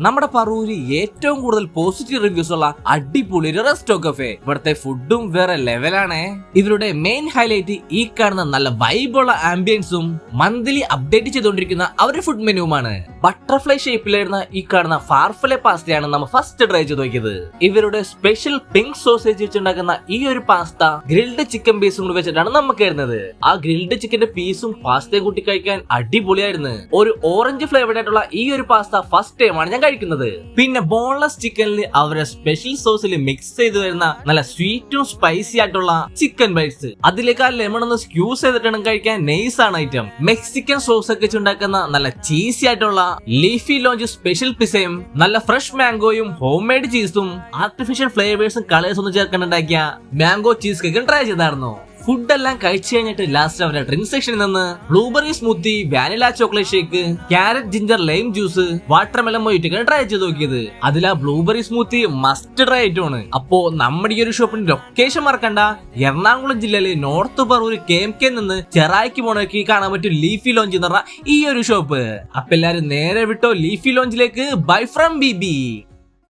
നമ്മുടെ പറൂര് ഏറ്റവും കൂടുതൽ പോസിറ്റീവ് റിവ്യൂസ് ഉള്ള അടിപൊളി ഒരു റെസ്റ്റോ കഫേ. ഇവിടുത്തെ ഫുഡും വേറെ ലെവലാണ്. ഇവരുടെ മെയിൻ ഹൈലൈറ്റ് ഈ കാണുന്ന നല്ല വൈബുള്ള ആംബിയൻസും മന്ത്ലി അപ്ഡേറ്റ് ചെയ്തുകൊണ്ടിരിക്കുന്ന അവരുടെ ഫുഡ് മെനുവുമാണ്. ബട്ടർഫ്ലൈ ഷേപ്പിലായിരുന്ന ഈ കാണുന്ന ഫാർഫലെ പാസ്തയാണ് നമ്മൾ ഫസ്റ്റ് ട്രൈ ചെയ്ത് നോക്കിയത്. ഇവരുടെ സ്പെഷ്യൽ പിങ്ക് സോസേജ് വെച്ചുണ്ടാക്കുന്ന ഈ ഒരു പാസ്ത ഗ്രിൽഡ് ചിക്കൻ പീസും കൂടി വെച്ചിട്ടാണ് നമുക്ക് വരുന്നത്. ആ ഗ്രിൽഡ് ചിക്കന്റെ പീസും പാസ്തയും കൂട്ടി കഴിക്കാൻ അടിപൊളിയായിരുന്നു. ഒരു ഓറഞ്ച് ഫ്ലേവർഡ് ആയിട്ടുള്ള ഈ ഒരു പാസ്ത ഫസ്റ്റ് ടൈമാണ് ഞാൻ കഴിക്കുന്നത്. പിന്നെ ബോൺലെസ് ചിക്കനിൽ അവരെ സ്പെഷ്യൽ സോസിൽ മിക്സ് ചെയ്ത് വരുന്ന നല്ല സ്വീറ്റും സ്പൈസി ആയിട്ടുള്ള ചിക്കൻ ബൈറ്റ്സ്, അതിലേക്ക് ആ ലെമൺ ഒന്ന് സ്ക്യൂസ് ചെയ്തിട്ടാണ് കഴിക്കാൻ നൈസ് ആണ് ഐറ്റം. മെക്സിക്കൻ സോസ് ഒക്കെ വെച്ചുണ്ടാക്കുന്ന നല്ല ചീസി ആയിട്ടുള്ള ലീഫി ലോഞ്ച് സ്പെഷ്യൽ പിസയും നല്ല ഫ്രഷ് മാംഗോയും ഹോം മെയ്ഡ് ചീസും ആർട്ടിഫിഷ്യൽ ഫ്ലേവേഴ്സും കളേഴ്സ് ഒന്നും ചേർക്കാനുണ്ടാക്കിയ മാംഗോ ചീസ് കേക്കും ട്രൈ ചെയ്തായിരുന്നു. ഫുഡ് എല്ലാം കഴിച്ചു കഴിഞ്ഞിട്ട് ലാസ്റ്റ് അവരുടെ ഡ്രിങ്ക് സെക്ഷനിൽ നിന്ന് blueberry smoothie, vanilla chocolate shake, carrot ginger lime juice, watermelon മൊയ്റ്റൊക്കെ ട്രൈ ചെയ്ത് നോക്കിയത്. അതിൽ ആ ബ്ലൂബെറി സ്മൂത്തി മസ്റ്റ് ട്രൈ ആയിട്ടാണ്. അപ്പോ നമ്മുടെ ഈ ഒരു ഷോപ്പിന്റെ ലൊക്കേഷൻ മറക്കണ്ട. എറണാകുളം ജില്ലയിലെ നോർത്ത് പറവൂർ KMK നിന്ന് ചെറായിക്ക് പോണേക്ക് കാണാൻ പറ്റും ലീഫി ലോഞ്ച് എന്ന് പറഞ്ഞ ഈ ഒരു ഷോപ്പ്. അപ്പൊ എല്ലാരും നേരെ വിട്ടോ ലീഫി ലോഞ്ചിലേക്ക്. Bye from BB.